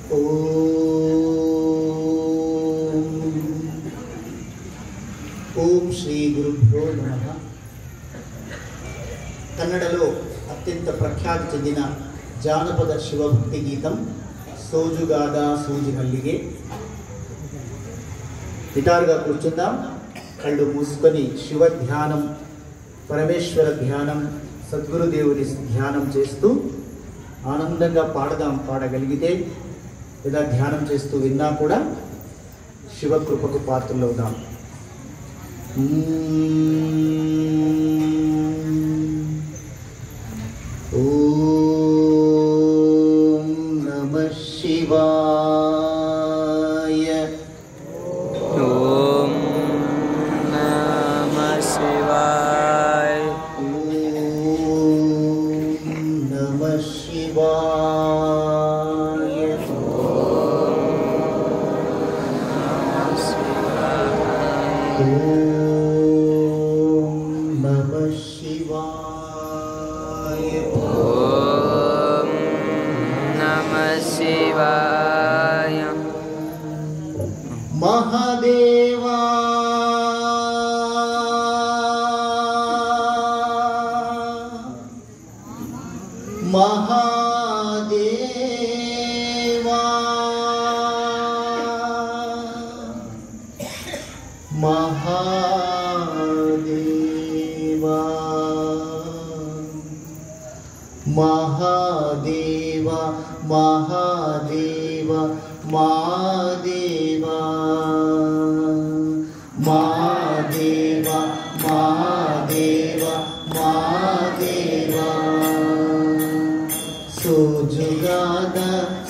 ఓం శ్రీ గురుభ్యో నమః. కన్నడలో అత్యంత ప్రఖ్యాతి చెందిన జానపద శివభక్తి గీతం సోజుగాద సూజి మల్లిగే. నిటారుగా కూర్చుందాం, కళ్ళు మూసుకొని శివ ధ్యానం, పరమేశ్వర ధ్యానం, సద్గురుదేవుని ధ్యానం చేస్తూ ఆనందంగా పాడదాం. పాడగలిగితే ఇలా ధ్యానం చేస్తూ విన్నా కూడా శివకృపకు పాత్రలవుదాం. ఓం నమః శివాయ. ఓం నమః శివాయ. ఓం నమః శివాయ. ఓం నమః శివాయ. ఓం నమః శివాయ. మహాదేవా మహాదేవా మహాదేవా మహాదేవా మహాదేవా మహాదేవా మహాదేవా మహాదేవా మహాదేవా. ಸೋಜುಗಾದ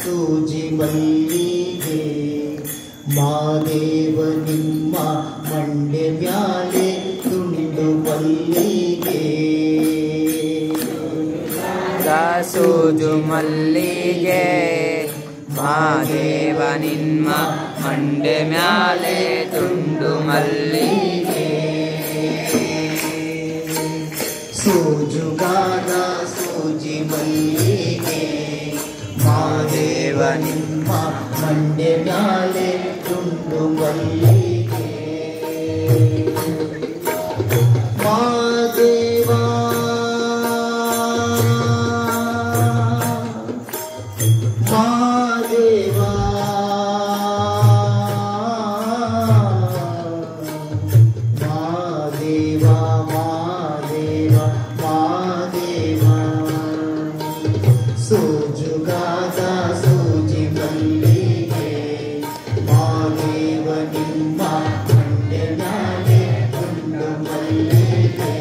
ಸೂಜಿ ಮಲ್ಲಿಗೆ ಮಾದೇವ ನಿಮ್ಮ ಮಂಡೆ ಮ್ಯಾಲೆ ತುಂಡು ಮಲ್ಲಿಗೆ. ಸೂಜು ಮಲ್ಲಿಗೆ ಮಾದೇವ ನಿಮ್ಮ ಮಂಡೆ ಮ್ಯಾಲೆ ತುಂಡು ಮಲ್ಲಿಗೆ. ಸೋಜುಗಾದ ಸೂಜಿ ಮಲ್ಲಿಗೆ ಮಾದೇವ ನಿಮ್ಮ ಮಂಡೆ ಮ್ಯಾಲೆ ತುಂಡು ಮಲ್ಲಿಗೆ. ಮಾದೇವಾ ಮಾದೇವಾ ಮಾದೇವಾ ಮಾದೇವಾ ಮಾದೇವಾ. ಸೋಜುಗಾದ ಸೂಜಿ ಮಲ್ಲಿಗೆ ಮಾದೇವ ನಿಮ್ಮ ಮಂಡೆ ಮ್ಯಾಲೆ ತುಂಡು ಮಲ್ಲಿಗೆ.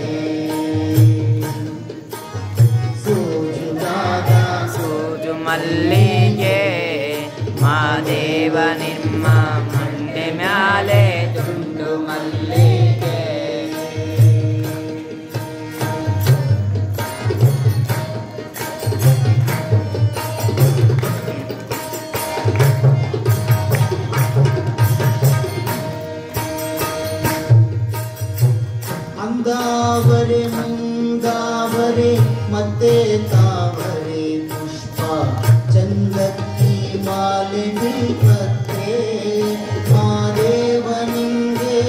ಸೋಜುಗಾದ ಸೂಜು ಮಲ್ಲಿಗೆ ಮಾದೇವ ನಿಮ್ಮ ಮಂಡೆ ಮ್ಯಾಲೆ ತುಂಡು ಮಲ್ಲಿಗೆ. ಅಂದಾವರೆ ಮುಂದಾವರೆ ಮತ್ತೆ ತಾವರೆ ಪುಷ್ಪ ಚಂದಕ್ಕಿ ಮಾಲೆ ಬಿಲ್ಪತ್ರೆ ಮಾದೇವ ನಿಂಗೆ.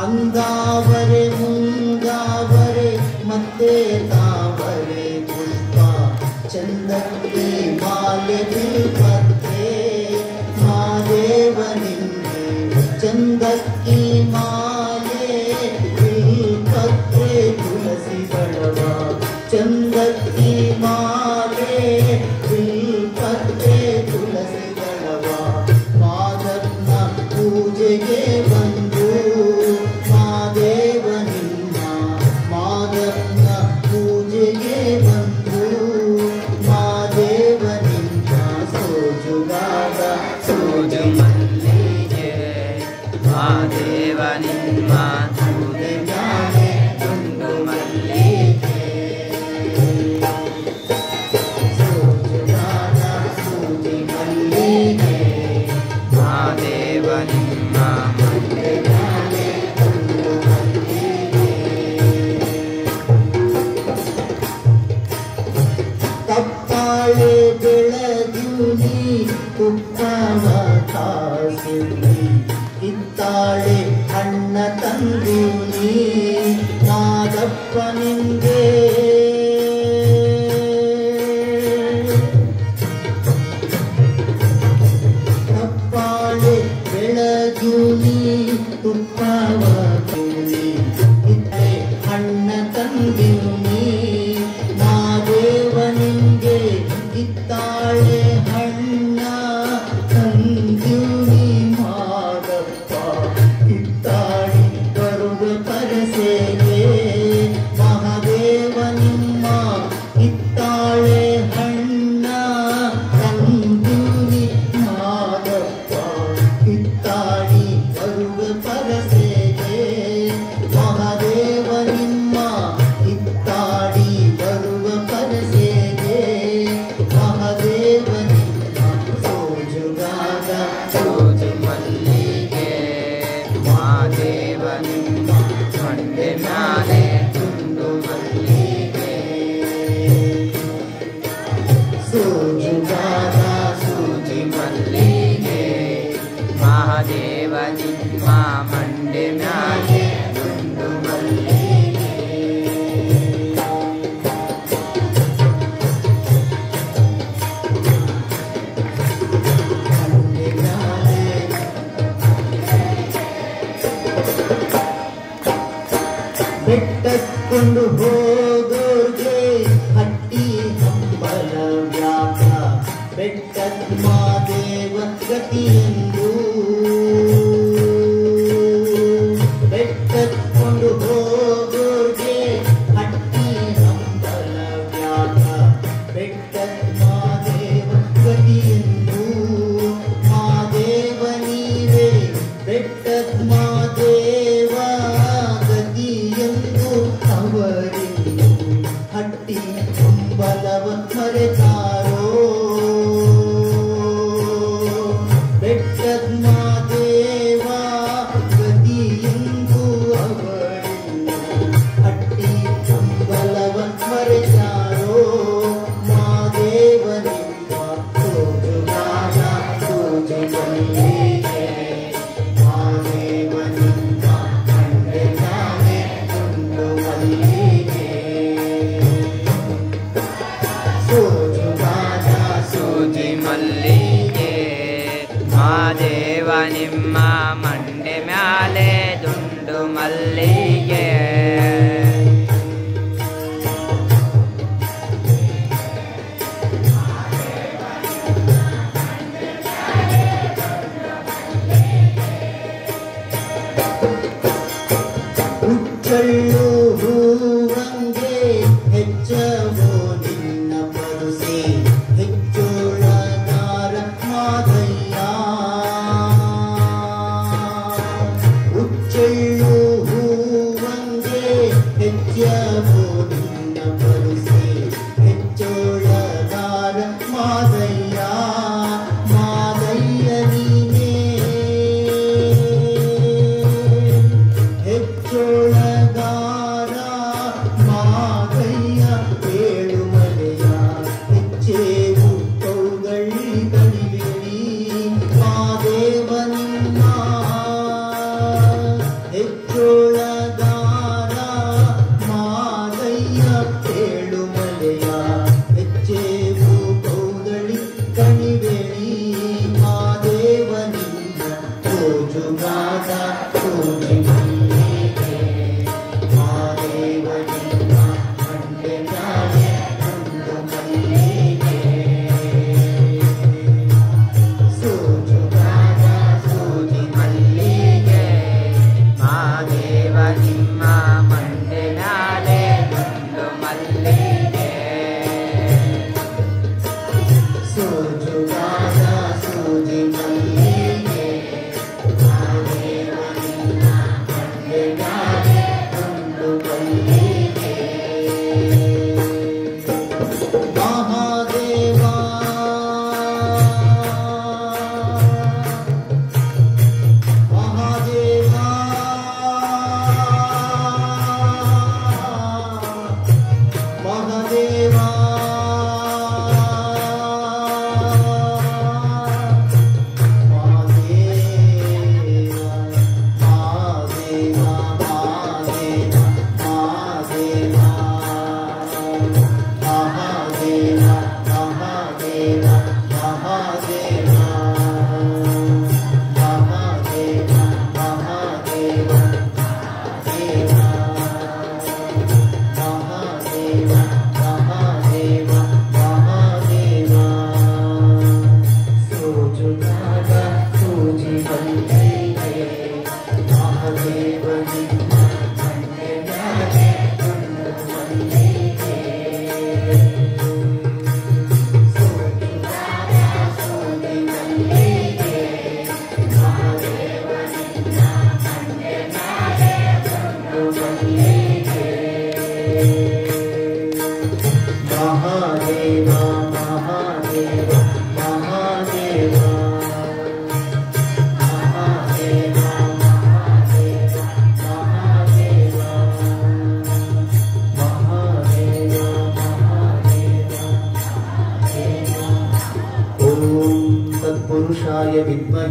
ಅಂದಾವರೆ ಮುಂದಾವರೆ ಮತ್ತೆ ತಾವರೆ ಪುಷ್ಪ ಚಂದಕ್ಕಿ ಮಾಲೆ ಬಿಲ್ಪತ್ರೆ ಮಾದೇವ ನಿಂಗೆ. ಚಂದಕ್ಕಿ ಮಾಲೆ ಬಿಲ್ಪತ್ರೆ ತುಳಸಿ ದಳವ. ಚಂದಕ್ಕಿ ಮಾಲೆ ಬಿಲ್ಪತ್ರೆ ತುಳಸಿ ದಳವ. ಮಾದನ್ನ ಪೂಜೆಗೆ ಬಂದು ಮಾದೇವ ನಿಮ್ಮ ಮಾದನ್ನ ಪೂಜೆಗೆ ಬಂದು ಮಾದೇವ ನಿಮ್ಮ. ಸೋಜುಗಾದ ಸೂಜು ಮಲ್ಲಿಗೆ ಮಾದೇವ ನಿಮ್ಮ ಮಂಡೆ ಮ್ಯಾಲೆ ತುಂಡು ಮಲ್ಲಿಗೆ. ಕಿತ್ತಾಳೆ ಬೆಳಗುನಿ ತುಪ್ಪವ ಕಾಸಿನಿ ಕಿತ್ತಾಳೆ ಅಣ್ಣ ತಂದೂನಿ ಮಾದಪ್ಪ ನಿಂಗೆ ತಪ್ಪಾಳೆ ಬೆಳಗುನಿ ತುಪ್ಪವ ತೂನಿ ಕಿತ್ತಾಳೆ ಅಣ್ಣ ತಂದೂನಿ ಮಾದೇವ ನಿಂಗೆ ಕಿತ್ತಾಳೆ ಹಣ್ಣ ತಂದೂನಿ ಮಾದಪ್ಪ ಕಿತ್ತಾಳಿ ಬರುವ ಪರಸೆಗೆ ಮಹಾದೇವ ನಿಮ್ಮ ಕಿತ್ತಾಳೆ ಹಣ್ಣ ತಂದೂನಿ ಮಾದಪ್ಪ ಕಿತ್ತಾಳಿ ಬರುವ ಪರಸೆಗೆ ಮಹಾದೇವ ನಿಮ್ಮ ಕಿತ್ತಾಳಿ ಬರುವ ಪರಸೆಗೆ ಮಹಾದೇವ ನಿಮ್ಮ ಸೋಜುಗಾದ ಸೋಜು ಮಲ್ಲಿಗೆ ಮಾದೇವ ನಿಮ್ಮ ಮಂಡೆ ಮ್ಯಾಲೆ ತುಂಡು ಮಲ್ಲಿಗೆ ಸೋಜುಗಾದ ಸೂಜಿ ಮಲ್ಲಿಗೆ ಮಹಾದೇವ ನಿಮ್ಮ ಮಂಡೆ ಮ್ಯಾಲೆ ತುಂಡು ಮಲ್ಲಿಗೆ ಬೆಟ್ಟಕ್ಕೊಂಡು ಹೋಗೋರ್ಗೆ ಹಟ್ಟಿ ಹಂಬಲ ವ್ಯಾಪ ಬೆಟ್ಟದ ಮಾದೇವ ಗತಿಯೆಂದು ಬೆಟ್ಟಕ್ಕೊಂಡು ಹೋಗೋರ್ಗೆ ಹಟ್ಟಿ ಹಂಬಲ ವ್ಯಾಪ ಬೆಟ್ಟದ ಮಾದೇವ ಗತಿಯೆಂದು ಮಾದೇವ ನೀವೇ ಬೆಟ್ಟದ ಮಾದೇವ ಗತಿಯೆಂದು ಅವರಿನ್ನು ಹಟ್ಟಿ ಹಂಬಲವ ಮರೆತಾರೋ ಬೆಟ್ಟದ ಮಾದೇವ ಗತಿಯೆಂದು ಅವರಿನ್ನು ಹಟ್ಟಿ ಹಂಬಲವ ಮರೆತಾರೋ ಮಾದೇವ ನಿಮ್ಮ ಸೋಜುಗಾದ ಸೋಜು ಮಲ್ಲಿಗೆ ಮಾದೇವ ನಿಮ್ಮ ಮಂಡೆ ಮ್ಯಾಲೆ ತುಂಡು ಮಲ್ಲಿಗೆ ಸೋಜುಗಾದ ಸೂಜಿ ಮಲ್ಲಿಗೆ ಮಾದೇವ ನಿಮ್ಮ ಮಂಡೆ ಮ್ಯಾಲೆ ದುಂಡು ಮಲ್ಲಿಗೆ ಹುಚ್ಚಳ್ಳು ಹೂವಂಗೆ ಹೆಚ್ಚವೋ ನಿನ್ನ ಪರುಸೆ ಹೆಚ್ಚೋಳಗಾರ ಮಾದಯ್ಯ ಹುಚ್ಚಳ್ಳು ಹೂವಂಗೆ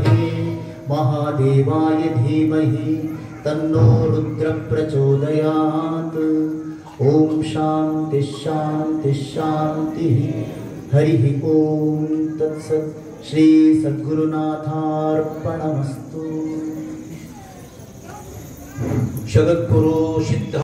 विद्महे महादेवाय धीमहि तन्नो रुद्र प्रचोदयात्। ओम शांति शांति शांति। हरि ओम तत्सत्। श्री सद्गुरुनाथार्पणमस्तु। जगद्गुरु सिद्ध